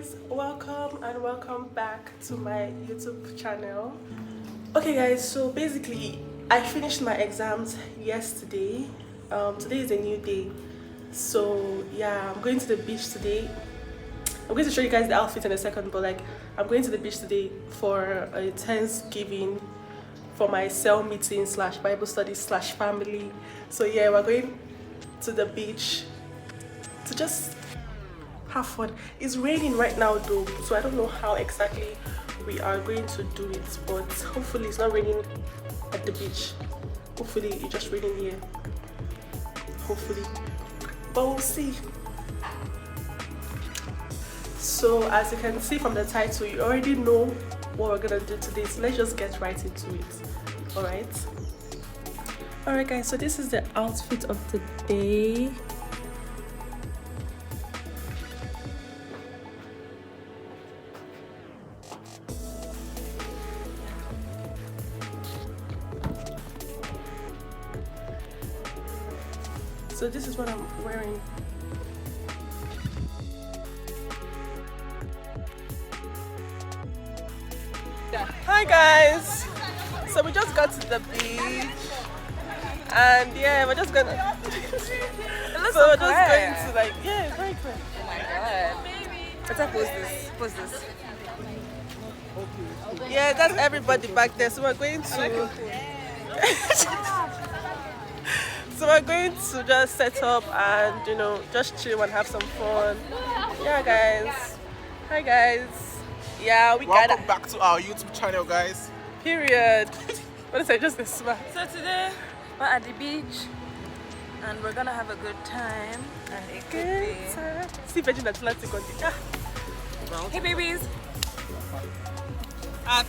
guys, welcome and welcome back to my YouTube channel. Okay guys, so basically I finished my exams yesterday. Today is a new day, so yeah, I'm going to the beach today. I'm going to show you guys the outfit in a second, but like I'm going to the beach today for a Thanksgiving for my cell meeting slash Bible study slash family. So yeah, we're going to the beach to just have fun. It's raining right now though, so I don't know how exactly we are going to do it, but hopefully it's not raining at the beach. Hopefully it's just raining here, hopefully, but we'll see. So as you can see from the title, you already know what we're gonna do today, so let's just get right into it. Alright guys, so this is the outfit of the day. So this is what I'm wearing. Hi guys! So we just got to the beach and yeah, we're just gonna so we're just going to like, yeah, it's very clear. Oh my god. Better post this. Post this. Yeah, that's everybody back there. So we're going to so we're going to just set up and, you know, just chill and have some fun. Yeah guys. Hi guys. Yeah, welcome back to our YouTube channel, guys. Period. What is I just a smile? So today we're at the beach and we're gonna have a good time and a good day. See Virgin Atlantic on the Hey babies.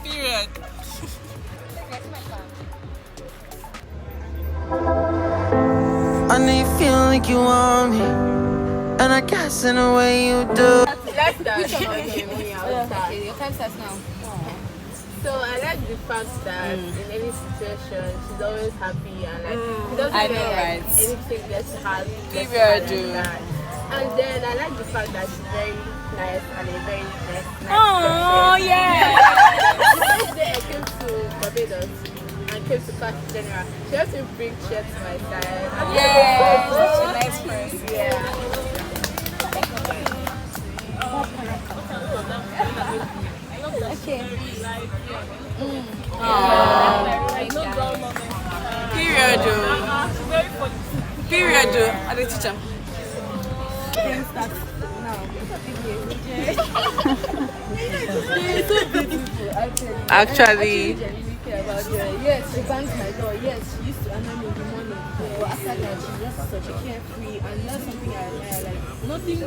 period. I know you feel like you want me, and I guess in a way you do. That's okay, your time starts now. So I like the fact that in any situation she's always happy and like she doesn't like anything gets hard. And then I like the fact that she's very nice and a very nice Oh yeah. The day I came to Barbados and came to Catch General, she had to bring chairs to my side. Yeah, such a nice person. Yeah. Okay. Period. Are the teacher? Actually, yes, she bangs my door. Yes, she used to annoy me in the morning. But after that, she's just such a carefree, and that's something I admire. Like nothing,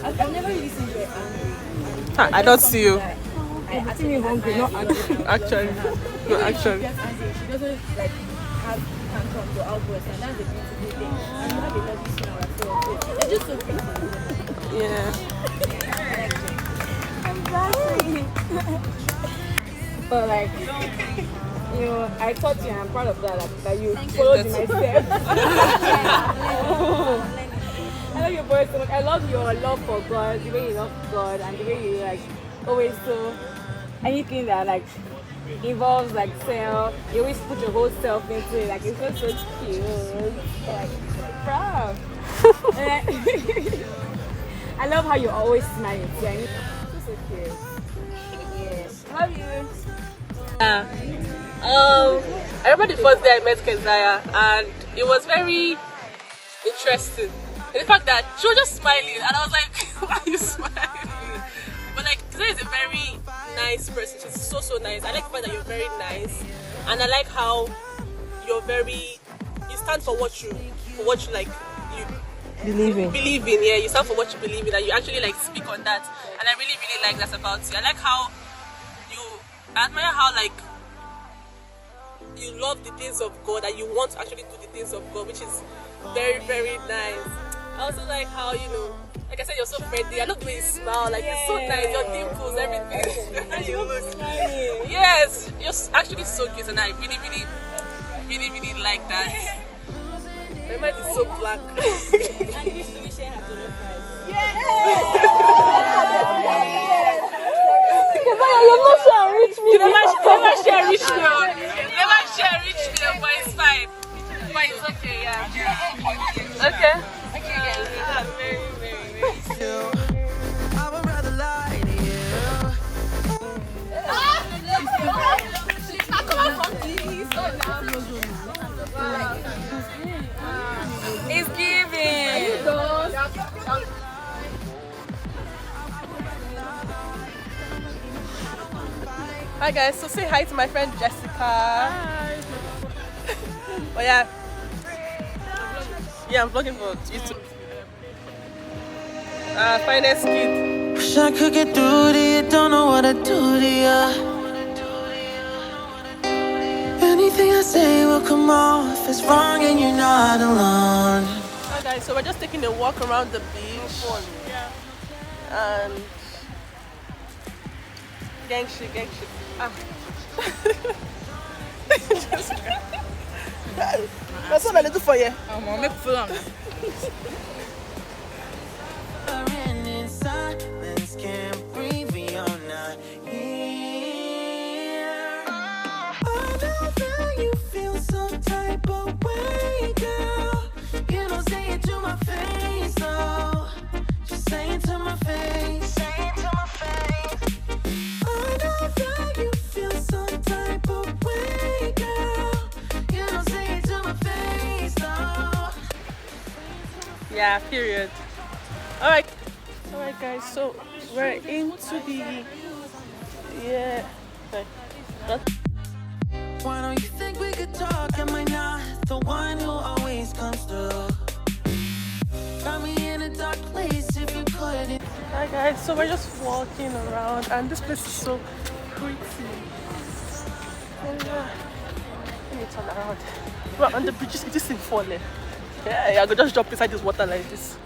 I've never really seen her angry. I don't see you. I see me hungry, not angry. Actually, no, actually. She doesn't like have tantrums or outbursts, and that's a beautiful thing. And you have a lovely smile as well. So it's just so pretty. Yeah. But like, you know, I taught you and I'm proud of that, like, that you followed in my steps. I love your voice so much. I love your love for God, the way you love God and the way you like always so anything that like involves like self, you always put your whole self into it. Like it's just so cute. Like proud. I love how you're always smiling. Yeah, it's just so cute. Yeah. Love you. I remember the first day I met Keziah, and it was very interesting. And the fact that she was just smiling, and I was like, why are you smiling? But like, Keziah is a very nice person. She's so nice. I like the fact that you're very nice, and I like how you're you stand for what you like, you believe in. Yeah, you stand for what you believe in, and you actually like speak on that. And I really like that about you. I like how I admire how like you love the things of God and you want to actually do the things of God, which is very nice. I also like how, you know, like I said, you're so friendly. I love the way you smile, like it's so nice, your dimples, everything. Yes, you're actually so cute, and I really like that. My mind is so black. Yeah. rich girl. Never share rich girl, but it's fine. But it's okay, yeah. Okay. I would rather lie to you. It's giving. Hi guys, so say hi to my friend Jessica. Hi. Oh yeah. Yeah, I'm vlogging for YouTube. Finest kid. Wish I could get through to you, don't know what to do to you. Anything I say will come off as wrong and you're not alone. Hi guys, so we're just taking a walk around the beach. And gang shit. That's what I do for you. We're in silence, can't breathe, we are not here. I know that you feel some type of way, girl. You don't say it to my face, though. Just say it to my face. Say it to my face. I know that you feel some type of way, girl. You don't say it to my face, though. Yeah, period. Alright guys, so we're into the Why don't you think we could talk? Am I not the one who always comes through? Got me in a dark place if you couldn't. Hi guys, so we're just walking around and this place is so pretty. And let me turn around. We're on the bridge, this thing falling. Yeah, I could just jump inside this water like this.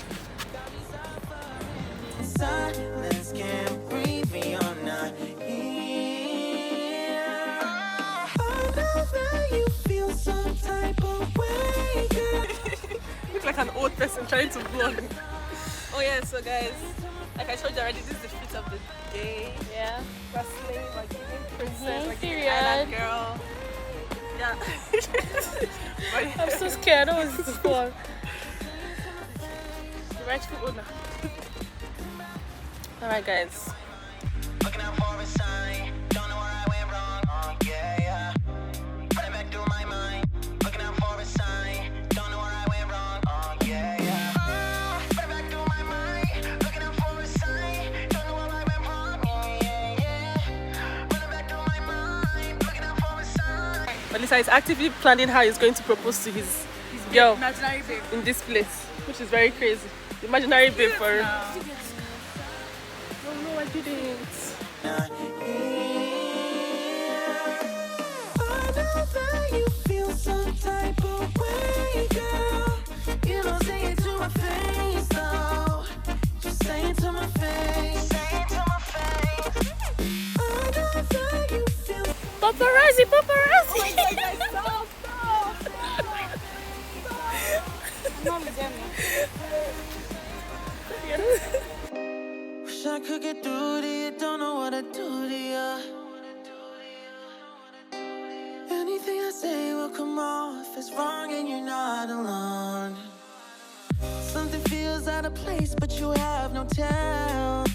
Silence, can't breathe, we are not here. I know that you feel some type of way, girl. Look like an old person trying to vlog. Oh yeah, so guys, like I showed you already, this is the fit of the day. Yeah. Wrestling, like princess, like period. island girl. Yeah. I'm so scared. I was this vlog. The rightful owner. Alright guys. Looking out for a sign, don't know where I went wrong. Yeah. Running back through my mind. Looking out for a sign, don't know where I went wrong. Yeah. Running back through my mind. Looking out for a sign, don't know where I went wrong. Yeah. Running back through my mind. Looking out for a sign. Melissa is actively planning how he's going to propose to his girl Imaginary babe. in this place, which is very crazy. Imaginary babe for her. Oh no, I didn't. I know that you feel some type of way, girl. You don't say it to my face, though. Just say it to my face. Say it to my face. I know that you feel. Paparazzi! Oh my God, guys, stop. Mom is there. Wish I could get through to you, don't know what to do to you. Anything I say will come off as wrong and you're not alone. Something feels out of place, but you have no tell.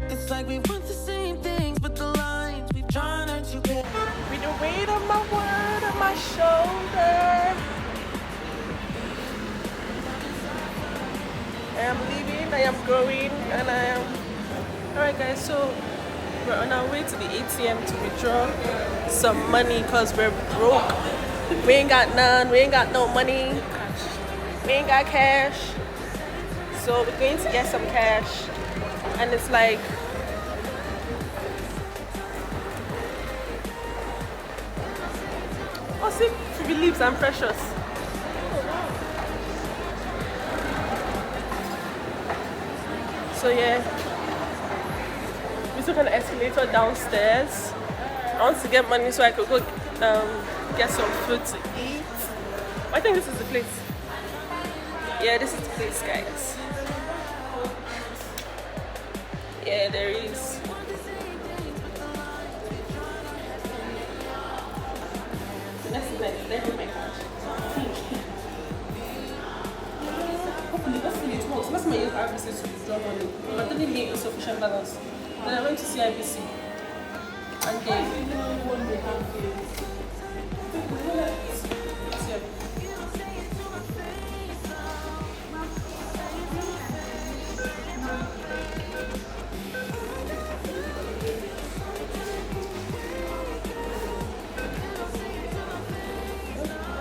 It's like we want the same things, but the lines we've drawn are too big. With the weight of my word on my shoulder, I am leaving, I am growing, and I am... Alright guys, so we're on our way to the ATM to withdraw some money because we're broke. We ain't got none, we ain't got no money, we ain't got cash. So we're going to get some cash, and it's like... Oh, see, Phoebe leaves, I'm precious. So yeah, we took an escalator downstairs. I want to get money so I could go get some food to eat. I think this is the place. Yeah, this is the place, guys. Yeah, there is. use RBC to withdraw money, but didn't make a sufficient balance. Then I went to CIBC, and then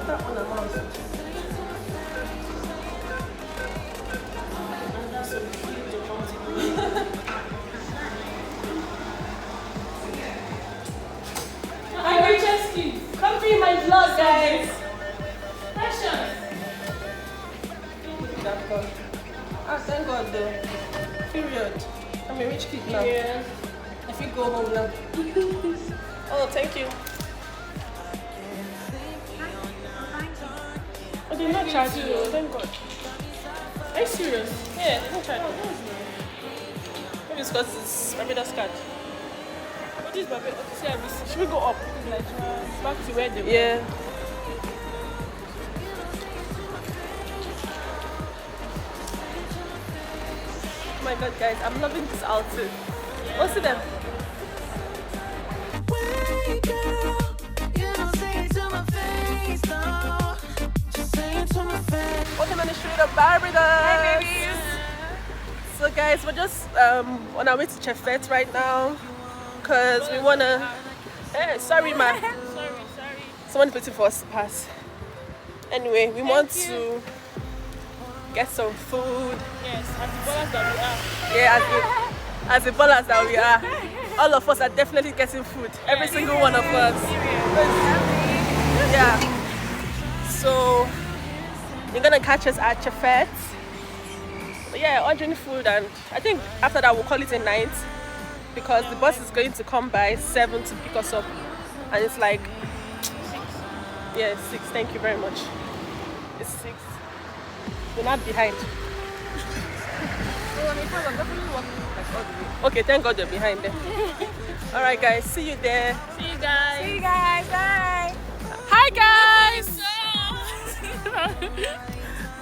that one amount. And that's a huge amount. Hi, Franceschi. Come be my vlog, guys. Precious. That God. Ah, thank God, though. Period. I'm a rich kid now. Yeah. I feel go home now. Oh, thank you. Oh, they not charge you. Thank God. Are you serious? Yeah, they don't charge you. Maybe it's because it's my brother's card. What is my brother? Okay, see, should we go up? Like, back to where they were. Yeah. Oh my God, guys, I'm loving this outfit. What's it then? Way, girl. You don't say it to my face, no. Just say it to my face. Walking on the street of Barbados. Hi, babies. So, guys, we're just on our way to Chefette right now because we wanna. Hey, sorry, ma. Sorry. Someone's waiting for us to pass. Anyway, we want to get some food. Yes, as the ballers that we are. Yeah, as the ballers that we are. All of us are definitely getting food. Every single one of us. Yeah. So you're gonna catch us at Chefette. But yeah, ordering food, and I think after that we'll call it a night because the bus is going to come by 7 to pick us up, and it's like 6. Yeah, 6. Thank you very much. It's 6. We're not behind. Okay, thank God you're behind there. All right, guys. See you there. See you guys. Bye. Hi, guys.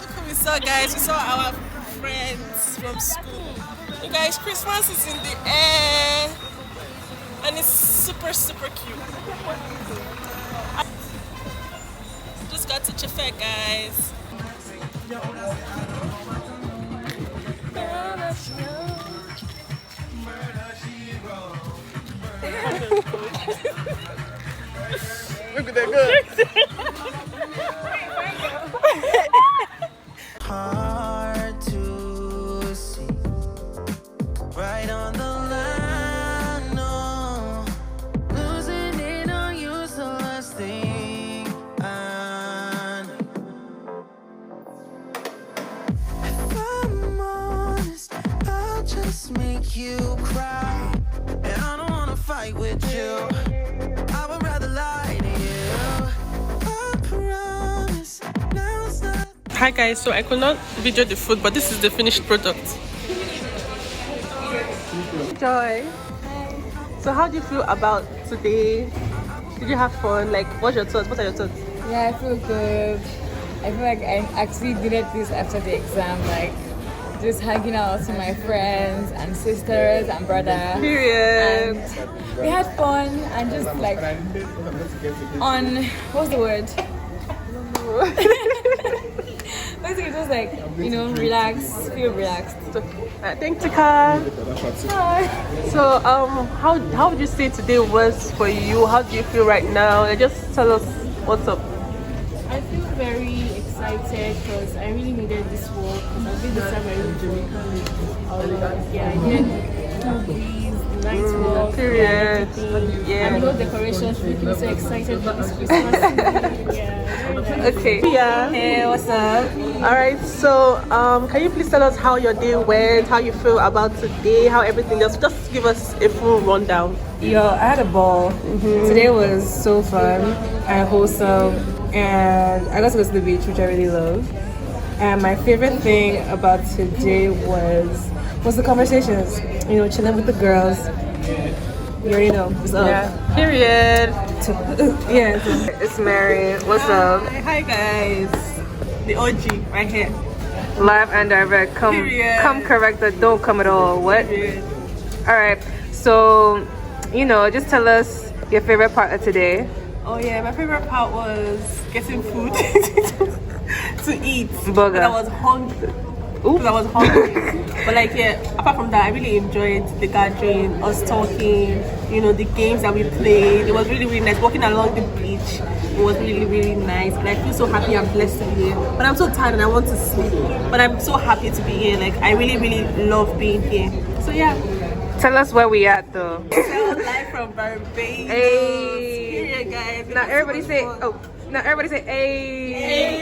Look who we saw, guys. We saw our friends from school. You guys, Christmas is in the air, and it's super cute. Just got to Chefette, guys. Look at that good. Hard to see. Right on the line, no. Losing it on you's the last thing I know. If I'm honest, I'll just make you cry. And I don't wanna fight with you. I would rather lie to you. I promise, now it's not. Hi guys, so I could not video the food, but this is the finished product. Joy. Hi. So how do you feel about today? Did you have fun? Like, what's your thoughts? What are your thoughts? Yeah, I feel good. I feel like I actually did this after the exam, like just hanging out with my friends and sisters and brother. Period. And we had fun and just like on, what's the word? Basically just like, you know, relax, feel relaxed. Thank you, Tika. So how would you say today was for you? How do you feel right now? Just tell us what's up. I feel very excited because I really needed this work because I've been this time I really enjoyed yeah, I needed cool breeze, nice walk, Period. Yeah. And no decorations, making me so excited for this Christmas season. Yeah. Okay. Yeah. Hey, what's up? All right. So, can you please tell us how your day went? How you feel about today? How everything? Just give us a full rundown. Yo, I had a ball. Today was so fun and wholesome, and I got to go to the beach, which I really love. And my favorite thing about today was the conversations. You know, chilling with the girls. You already know. What's up? Yeah. Period. Yeah. It's Mary. What's up? Hi guys. The OG right here. Live and direct. Come corrected. Don't come at all. What? All right. So, just tell us your favorite part of today. Oh yeah, my favorite part was getting food to eat. Burger. But I was hungry. Because I was hungry. But like, yeah, apart from that, I really enjoyed the gathering, us talking, the games that we played. It was really, really nice. Walking along the beach, it was really, really nice. And I feel so happy and blessed to be here. But I'm so tired and I want to sleep. But I'm so happy to be here. Like, I really, really love being here. So yeah. Tell us where we at though. Live from Barbados. Hey, guys. Now everybody say, hey.